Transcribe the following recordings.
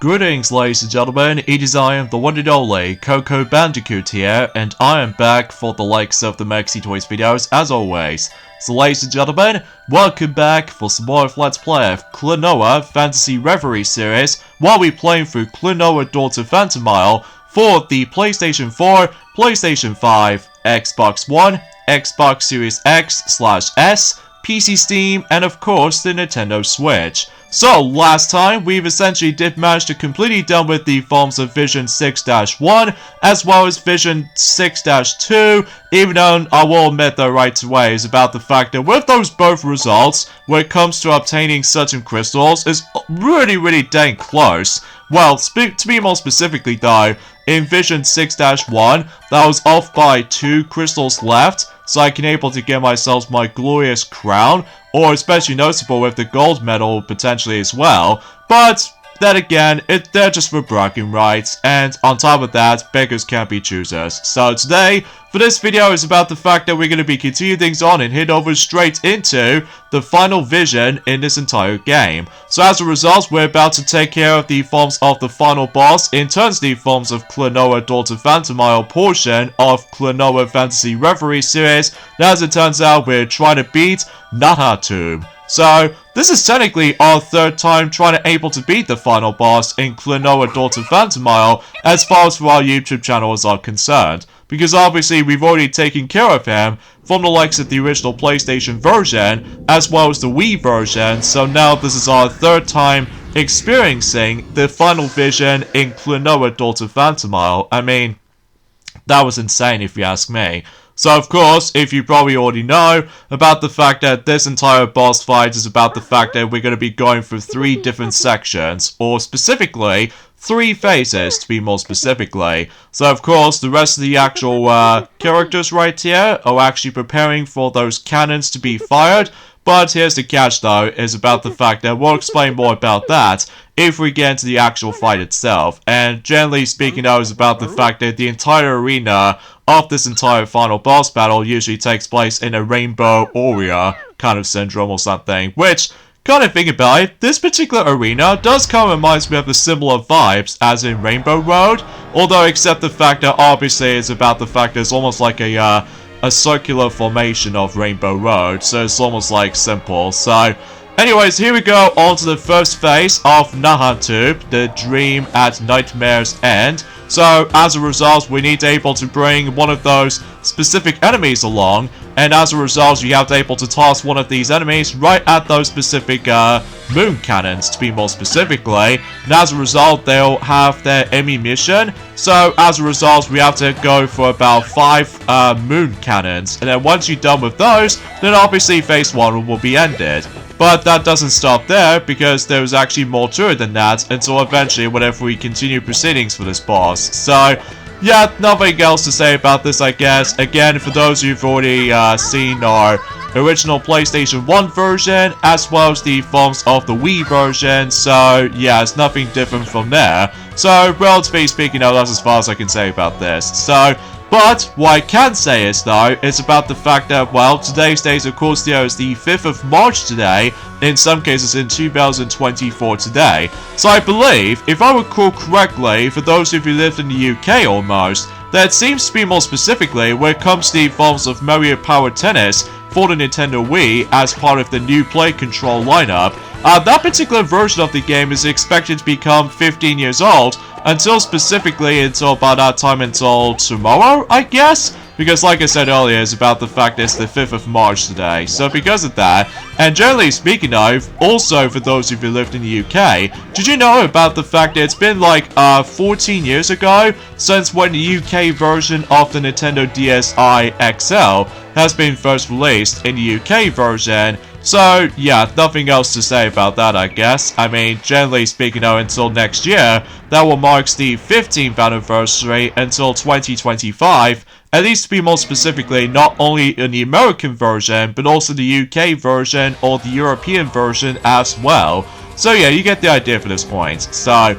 Greetings, ladies and gentlemen, it is I am the one and only Coco Bandicoot here, and I am back for the likes of the Maxi Toys videos as always. So ladies and gentlemen, welcome back for some more of Let's Play of Klonoa Phantasy Reverie series, while we're playing through Klonoa Daughter Phantomile for the PlayStation 4, PlayStation 5, Xbox One, Xbox Series X/S, PC Steam, and of course the Nintendo Switch. So, last time, we've essentially did manage to completely done with the forms of Vision 6-1, as well as Vision 6-2, even though I will admit though right away is about the fact that with those both results, when it comes to obtaining certain crystals, is really dang close. Well, to be more specifically though, in Vision 6-1, that was off by 2 crystals left, so I can able to get myself my glorious crown, or especially noticeable with the gold medal potentially as well. But then again, they're just for bragging rights, and on top of that, beggars can't be choosers. So today, for this video, is about the fact that we're going to be continuing things on and head over straight into the final vision in this entire game. So as a result, we're about to take care of the forms of the final boss, in turns the forms of Klonoa Daughter Phantomile portion of Klonoa Phantasy Reverie series, and as it turns out, we're trying to beat Nahatomb. So, this is technically our third time trying to able to beat the final boss in Klonoa Daughter Phantomile as far as for our YouTube channels are concerned. Because obviously we've already taken care of him from the likes of the original PlayStation version as well as the Wii version, so now this is our third time experiencing the final vision in Klonoa Daughter Phantomile. I mean, that was insane if you ask me. So of course, if you probably already know about the fact that this entire boss fight is about the fact that we're going to be going through 3 different sections, or specifically 3 phases to be more specifically. So of course, the rest of the actual characters right here are actually preparing for those cannons to be fired. But here's the catch though, is about the fact that we'll explain more about that if we get into the actual fight itself. And generally speaking though, is about the fact that the entire arena of this entire final boss battle usually takes place in a rainbow area kind of syndrome or something, which, kind of think about it, this particular arena does kind of remind me of the similar vibes as in Rainbow Road, although except the fact that obviously it's about the fact that it's almost like a circular formation of Rainbow Road, so it's almost like simple. So anyways, here we go on to the first phase of Nahatomb, the Dream at Nightmare's End. So as a result, we need to able to bring one of those specific enemies along, and as a result, you have to able to toss one of these enemies right at those specific moon cannons, to be more specifically, and as a result, they'll have their ammunition. So as a result, we have to go for about 5 moon cannons, and then once you're done with those, then obviously phase 1 will be ended. But that doesn't stop there, because there's actually more to it than that, until eventually whenever we continue proceedings for this boss. So yeah, nothing else to say about this, I guess. Again, for those who've already seen our original PlayStation 1 version, as well as the forms of the Wii version, so yeah, it's nothing different from there. So, relatively speaking, that's as far as I can say about this. So, but what I can say is though, is about the fact that, well, today's date of course there is the 5th of March today, in some cases in 2024 today. So I believe, if I recall correctly, for those of you who lived in the UK almost, that it seems to be more specifically when it comes to the forms of Mario Power Tennis for the Nintendo Wii as part of the new Play Control lineup. That particular version of the game is expected to become 15 years old, until about that time until tomorrow, I guess? Because like I said earlier, it's about the fact that it's the 5th of March today. So because of that, and generally speaking of, also for those of you who lived in the UK, did you know about the fact that it's been like 14 years ago since when the UK version of the Nintendo DSi XL has been first released in the UK version? So, yeah, nothing else to say about that, I guess. I mean, generally speaking, though, until next year, that will mark the 15th anniversary until 2025, at least to be more specifically, not only in the American version, but also the UK version or the European version as well. So, yeah, you get the idea for this point. So,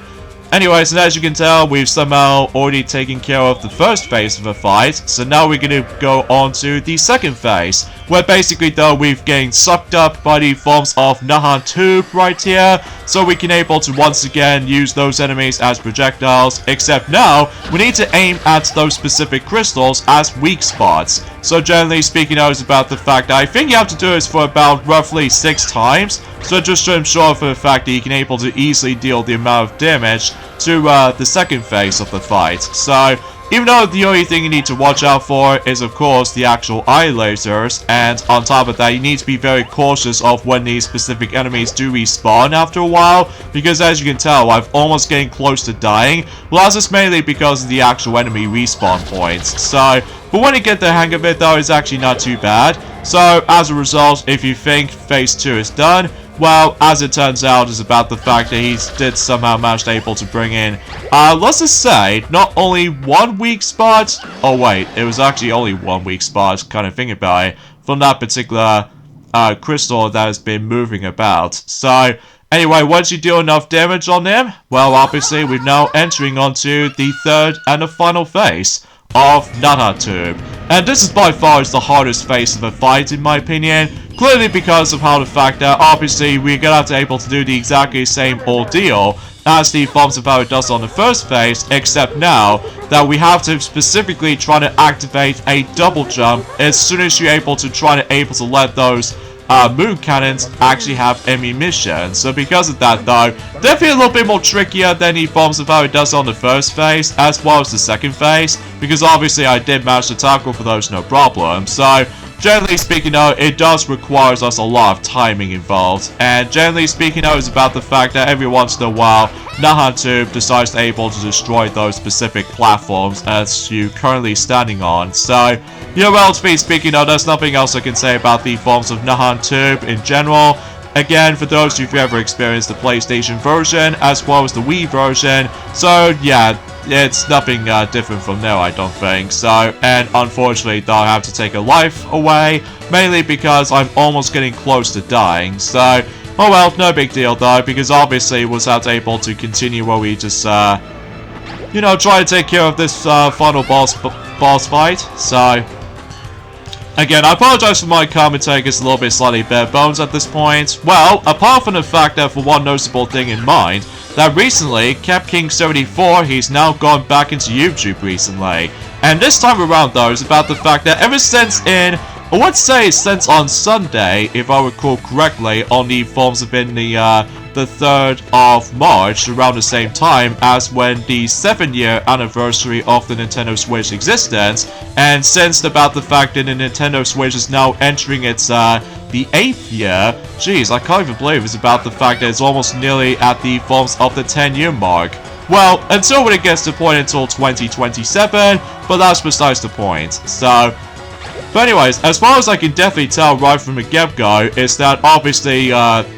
anyways, and as you can tell, we've somehow already taken care of the first phase of the fight, so now we're going to go on to the second phase, where basically though we've getting sucked up by the forms of Nahatomb right here, so we can able to once again use those enemies as projectiles, except now we need to aim at those specific crystals as weak spots. So generally speaking, I was about the fact that I think you have to do this for about roughly 6 times, so just to ensure for the fact that you can able to easily deal the amount of damage to the second phase of the fight. So even though the only thing you need to watch out for is of course the actual eye lasers, and on top of that you need to be very cautious of when these specific enemies do respawn after a while, because as you can tell I'm almost getting close to dying. Well, that's just mainly because of the actual enemy respawn points. So, but when you get the hang of it though, it's actually not too bad. So as a result, if you think phase 2 is done, well, as it turns out, is about the fact that he did somehow manage to able to bring in, let's just say, not only one weak spot. Oh wait, it was actually only one weak spot, kind of thinking about it, from that particular crystal that has been moving about. So anyway, once you do enough damage on him, well, obviously we're now entering onto the third and the final phase of Nahatomb. And this is by far the hardest phase of the fight in my opinion, clearly because of how the fact that obviously we're gonna have to able to do the exactly same ordeal as the forms of how it does on the first phase, except now that we have to specifically try to activate a double jump as soon as you're able to let those moon cannons actually have ammunition. So because of that though, definitely a little bit more trickier than the forms of how it does on the first phase as well as the second phase, because obviously I did manage to tackle for those no problem. So generally speaking though, it does require us a lot of timing involved, and generally speaking though, it's about the fact that every once in a while Nahatomb decides to able to destroy those specific platforms as you currently standing on. So, you know, relatively speaking though, there's nothing else I can say about the forms of Nahatomb in general. Again, for those who've ever experienced the PlayStation version as well as the Wii version, so yeah, it's nothing different from there, I don't think. So, and unfortunately though, I have to take a life away, mainly because I'm almost getting close to dying. So, oh well, no big deal though, because obviously was not able to continue where we just, you know, try to take care of this final boss fight. So, again, I apologize for my commentary, it's a little bit slightly bare bones at this point. Well, apart from the fact that for one noticeable thing in mind, that recently, CapKing74, he's now gone back into YouTube recently. And this time around though, it's about the fact that ever since I would say since on Sunday, if I recall correctly, on the forms of in the 3rd of March, around the same time as when the 7-year anniversary of the Nintendo Switch existence, and since about the fact that the Nintendo Switch is now entering its the 8th year, jeez, I can't even believe it's about the fact that it's almost nearly at the forms of the 10-year mark. Well, until when it gets to the point until 2027, but that's besides the point. So, but anyways, as far as I can definitely tell right from the get-go, is that obviously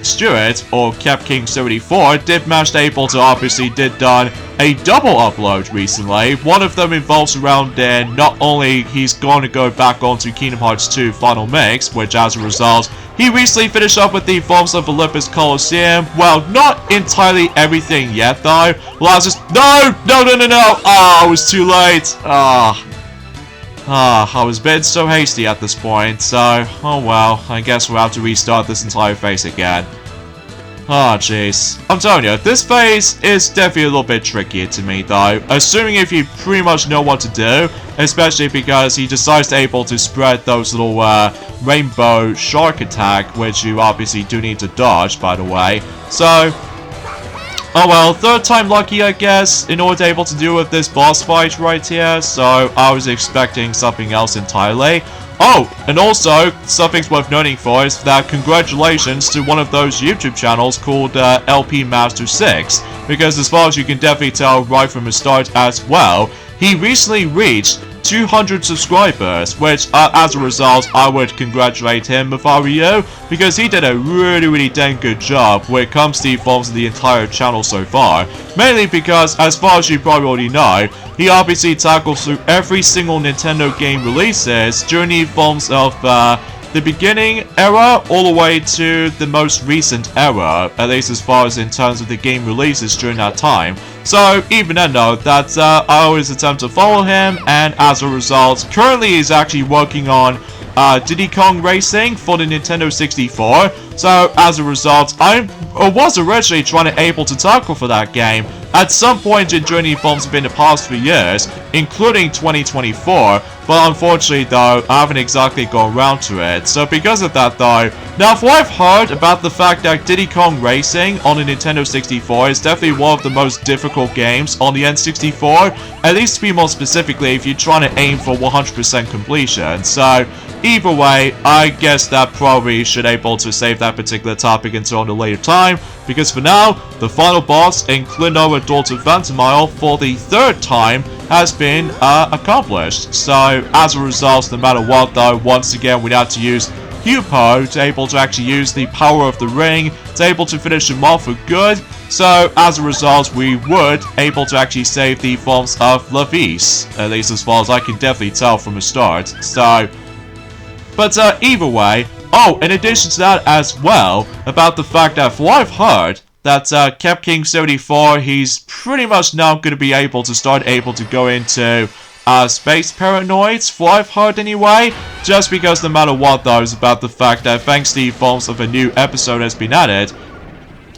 Stuart, or CapKing74, did manage to able to obviously did done a double upload recently. One of them involves around then not only he's going to go back onto Kingdom Hearts 2 Final Mix, which as a result, he recently finished up with the forms of Olympus Coliseum. Well, not entirely everything yet though. Well, I was just, no! Oh, it was too late. I was a bit so hasty at this point, so, oh well, I guess we'll have to restart this entire phase again. Jeez. I'm telling you, this phase is definitely a little bit trickier to me though, assuming if you pretty much know what to do, especially because he decides to able to spread those little rainbow shark attack, which you obviously do need to dodge, by the way. So, oh well, 3rd time lucky I guess, in order to able to deal with this boss fight right here, so I was expecting something else entirely. Oh, and also, something's worth noting for is that congratulations to one of those YouTube channels called LP Master 6, because as far as you can definitely tell right from the start as well, he recently reached 200 subscribers, which as a result I would congratulate him if I were you, because he did a really dang good job when it comes to the forms of the entire channel so far, mainly because as far as you probably already know, he obviously tackles through every single Nintendo game releases during the forms of the beginning era all the way to the most recent era, at least as far as in terms of the game releases during that time. So even then though, I always attempt to follow him, and as a result, currently he's actually working on Diddy Kong Racing for the Nintendo 64. So as a result, I was originally trying to able to tackle for that game at some point during the forms within the past few years, including 2024. But unfortunately though, I haven't exactly gone around to it. So because of that though, now for what I've heard about the fact that Diddy Kong Racing on the Nintendo 64 is definitely one of the most difficult games on the N64, at least to be more specifically if you're trying to aim for 100% completion. So either way, I guess that probably should able to save that particular topic until a later time, because for now, the final boss in Klonoa Daughter Phantomile for the third time has been accomplished. So as a result, no matter what though, once again we have to use Hupo to able to actually use the power of the ring to able to finish him off for good. So as a result, we would able to actually save the forms of Lavis, at least as far as I can definitely tell from the start. So, but either way, oh, in addition to that as well, about the fact that for what I've heard, that Cap King 74, he's pretty much now going to be able to start able to go into space paranoids, for what I've heard anyway, just because no matter what though, is about the fact that thanks to the forms of a new episode has been added,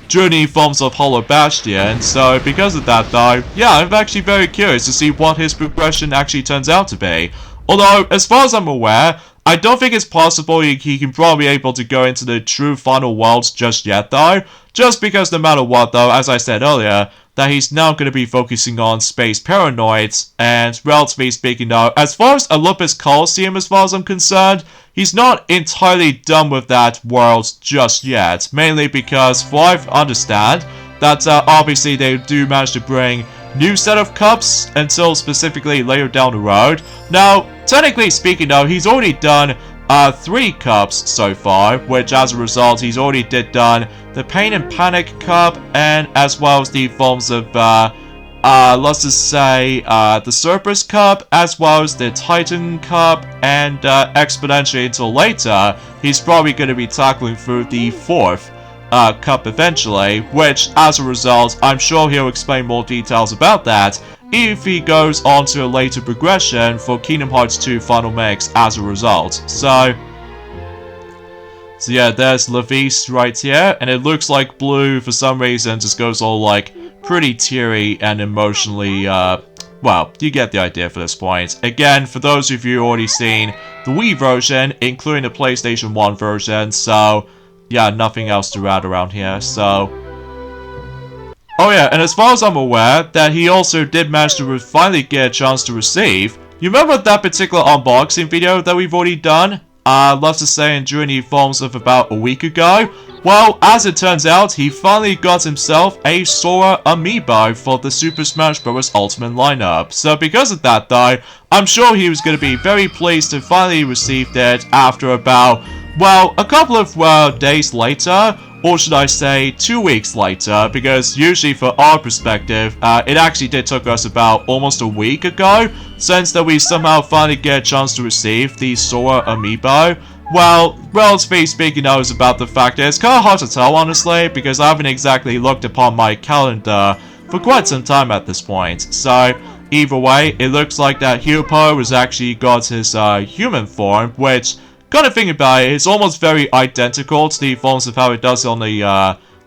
during the forms of Hollow Bastion. So because of that though, yeah, I'm actually very curious to see what his progression actually turns out to be. Although, as far as I'm aware, I don't think it's possible he can probably be able to go into the true final worlds just yet though, just because no matter what though, as I said earlier, that he's now going to be focusing on space paranoids, and relatively speaking though, as far as Olympus Coliseum as far as I'm concerned, he's not entirely done with that world just yet, mainly because, for what I understand, that obviously they do manage to bring new set of cups until specifically later down the road. Now, technically speaking though, he's already done 3 cups so far, which as a result he's already done the Pain and Panic Cup, and as well as the forms of let's just say the Cerberus Cup, as well as the Titan Cup, and exponentially until later he's probably going to be tackling through the 4th cup eventually, which as a result I'm sure he'll explain more details about that if he goes on to a later progression for Kingdom Hearts 2 Final Mix as a result. So yeah, there's Lavis right here, and it looks like Blue for some reason just goes all like pretty teary and emotionally, well, you get the idea for this point. Again, for those of you who already seen the Wii version, including the PlayStation 1 version, so yeah, nothing else to add around here, so oh yeah, and as far as I'm aware, that he also did manage to finally get a chance to receive. You remember that particular unboxing video that we've already done? Let's just say during the forms of about a week ago. Well, as it turns out, he finally got himself a Sora amiibo for the Super Smash Bros. Ultimate lineup. So because of that though, I'm sure he was going to be very pleased to finally receive it after about, well, a couple of days later, or should I say 2 weeks later, because usually for our perspective, it actually did took us about almost a week ago since that we somehow finally get a chance to receive the Sora amiibo. Well, relatively speaking, I was about the fact that it's kind of hard to tell honestly, because I haven't exactly looked upon my calendar for quite some time at this point. So either way, it looks like that Hupo has actually got his human form, which, kind of thinking about it, it's almost very identical to the forms of how it does on the,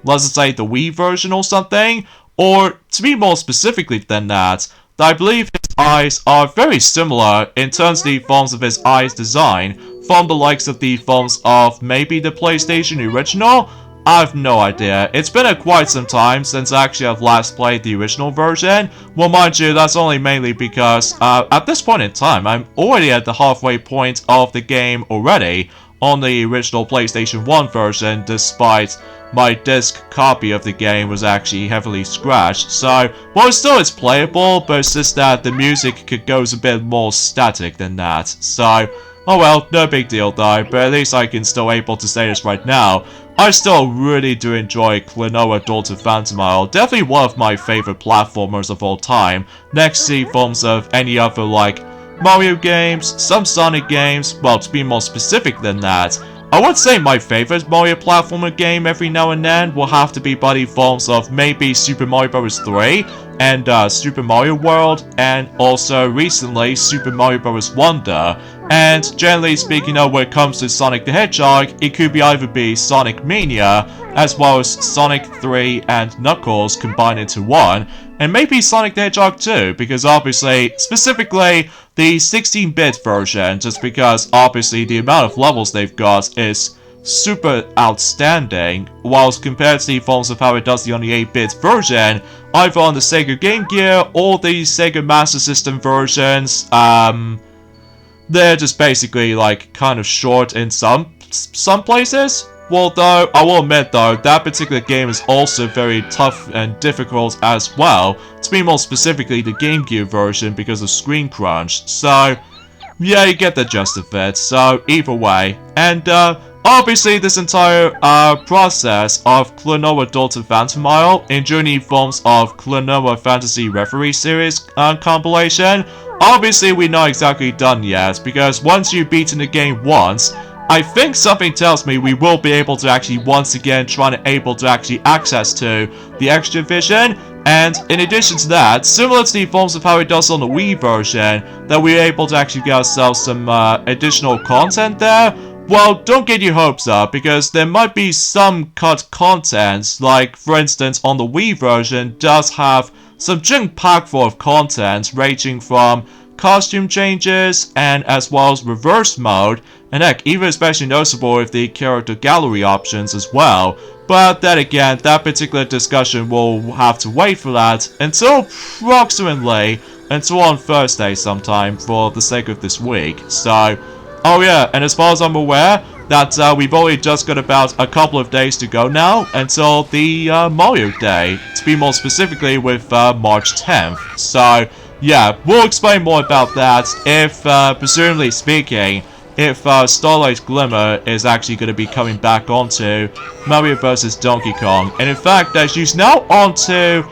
let's just say, the Wii version or something. Or, to be more specifically than that, I believe his eyes are very similar in terms of the forms of his eyes design from the likes of the forms of maybe the PlayStation original. I have no idea. It's been quite some time since actually I've last played the original version. Well, mind you, that's only mainly because at this point in time, I'm already at the halfway point of the game already on the original PlayStation 1 version, despite my disc copy of the game was actually heavily scratched. So, well, it's playable, but it's just that the music goes a bit more static than that. So, oh well, no big deal though, but at least I can still able to say this right now. I still really do enjoy Klonoa Daughter Phantomile, definitely one of my favorite platformers of all time, next to forms of any other like Mario games, some Sonic games. Well, to be more specific than that, I would say my favorite Mario platformer game every now and then will have to be by the forms of maybe Super Mario Bros. 3, and Super Mario World, and also recently Super Mario Bros. Wonder. And generally speaking, when it comes to Sonic the Hedgehog, it could either be Sonic Mania, as well as Sonic 3 and Knuckles combined into one, and maybe Sonic the Hedgehog 2, because obviously, specifically the 16-bit version, just because obviously the amount of levels they've got is super outstanding, whilst compared to the forms of how it does on the 8-bit version, either on the Sega Game Gear or the Sega Master System versions, they're just basically like kind of short in some places. Well, though, I will admit though, that particular game is also very tough and difficult as well, to be more specifically the Game Gear version because of screen crunch. So yeah, you get the gist of it. So either way, and obviously this entire process of Klonoa Daughter Phantomile in journey forms of Klonoa Phantasy Reverie series compilation, obviously we're not exactly done yet, because once you've beaten the game once, I think something tells me we will be able to actually once again access to the extra vision. And in addition to that, similar to the forms of how it does on the Wii version, that we're able to actually get ourselves some additional content there. Well, don't get your hopes up, because there might be some cut content, like for instance on the Wii version does have some junk packed full of content ranging from costume changes and as well as reverse mode, and heck, even especially noticeable with the character gallery options as well. But then again, that particular discussion will have to wait for that until approximately on Thursday sometime for the sake of this week. So, oh yeah, and as far as I'm aware, that we've only just got about a couple of days to go now until the Mario Day, to be more specifically with March 10th. So yeah, we'll explain more about that if, presumably speaking, if Starlight Glimmer is actually going to be coming back onto Mario vs. Donkey Kong. And in fact, she's now onto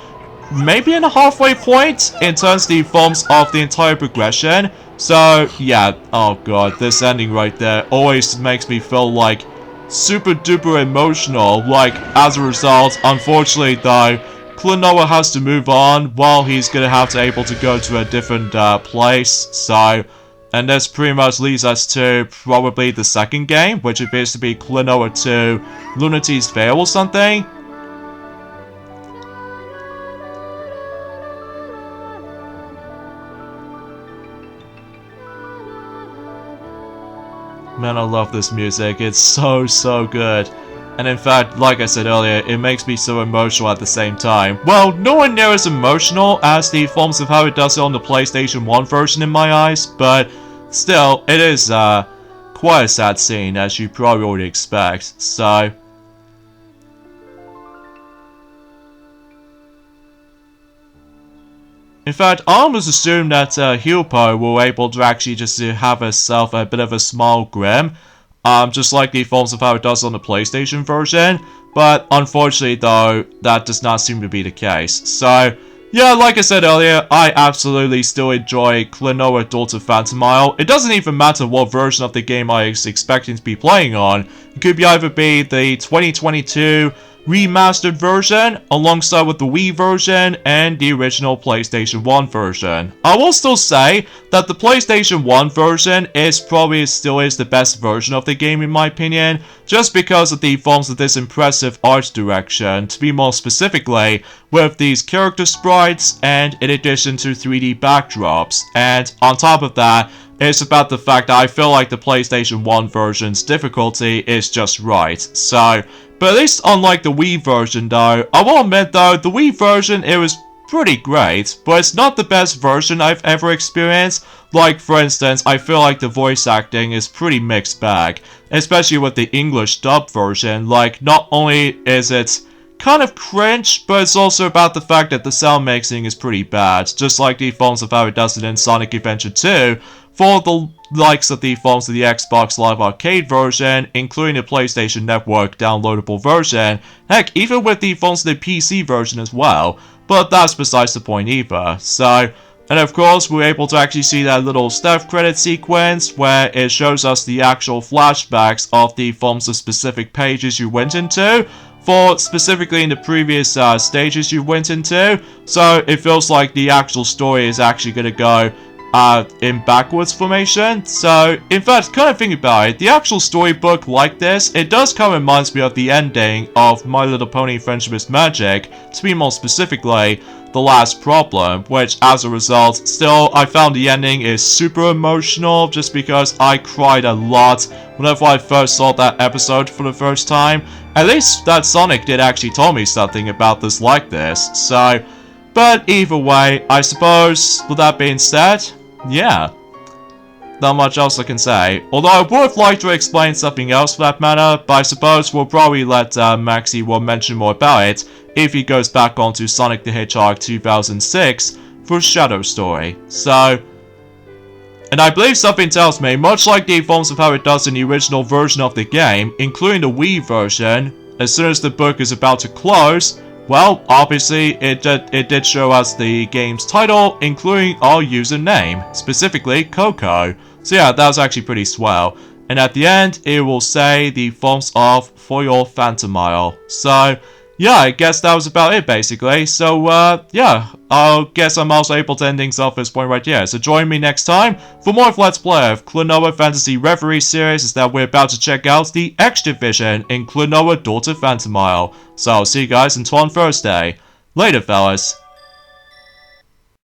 maybe in a halfway point in terms of the forms of the entire progression. So yeah, oh god, this ending right there always makes me feel like super duper emotional. Like, as a result, unfortunately though, Klonoa has to move on while he's gonna have to able to go to a different place. So, and this pretty much leads us to probably the second game, which appears to be Klonoa 2 Lunati's Veil or something. Man, I love this music. It's so good. And in fact, like I said earlier, it makes me so emotional at the same time. Well, nowhere near as emotional as the forms of how it does it on the PlayStation 1 version in my eyes, but still, it is quite a sad scene, as you probably already expect. So in fact, I almost assume that Hyupo will able to actually just have herself a bit of a smile grim, just like the forms of how it does on the PlayStation version. But unfortunately though, that does not seem to be the case. So yeah, like I said earlier, I absolutely still enjoy Klonoa Daughter Phantomile. It doesn't even matter what version of the game I was expecting to be playing on. It could either be the 2022 remastered version, alongside with the Wii version and the original PlayStation 1 version. I will still say that the PlayStation 1 version still is the best version of the game in my opinion, just because of the forms of this impressive art direction, to be more specifically, with these character sprites and in addition to 3D backdrops. And on top of that, it's about the fact that I feel like the PlayStation 1 version's difficulty is just right. So, but at least unlike the Wii version though, I will admit though, the Wii version, it was pretty great, but it's not the best version I've ever experienced. Like, for instance, I feel like the voice acting is pretty mixed bag, especially with the English dub version. Like, not only is it kind of cringe, but it's also about the fact that the sound mixing is pretty bad, just like the forms of how it does it in Sonic Adventure 2, for the likes of the forms of the Xbox Live Arcade version, including the PlayStation Network downloadable version, heck, even with the forms of the PC version as well, but that's besides the point either. So, and of course, we're able to actually see that little stealth credit sequence where it shows us the actual flashbacks of the forms of specific pages you went into for specifically in the previous stages you went into. So it feels like the actual story is actually going to go in backwards formation. So, in fact, kind of thinking about it, the actual storybook like this, it does kind of reminds me of the ending of My Little Pony Friendship is Magic, to be more specifically, The Last Problem, which, as a result, still, I found the ending is super emotional, just because I cried a lot whenever I first saw that episode for the first time. At least that Sonic did actually tell me something about this like this, so... But either way, I suppose, with that being said, yeah. Not much else I can say. Although I would like to explain something else for that matter, but I suppose we'll probably let Maxie will mention more about it if he goes back onto Sonic the Hedgehog 2006 for Shadow Story. So, and I believe something tells me, much like the forms of how it does in the original version of the game, including the Wii version, as soon as the book is about to close, well, obviously, it did show us the game's title, including our username, specifically Coco. So yeah, that was actually pretty swell. And at the end, it will say the forms of for your Phantomile. So, yeah, I guess that was about it, basically. So, yeah, I guess I'm also able to end things off at this point right here. So join me next time for more of Let's Play of Klonoa Phantasy Reverie series, is that we're about to check out the extra vision in Klonoa Daughter Phantomile. So I'll see you guys until on Thursday. Later, fellas.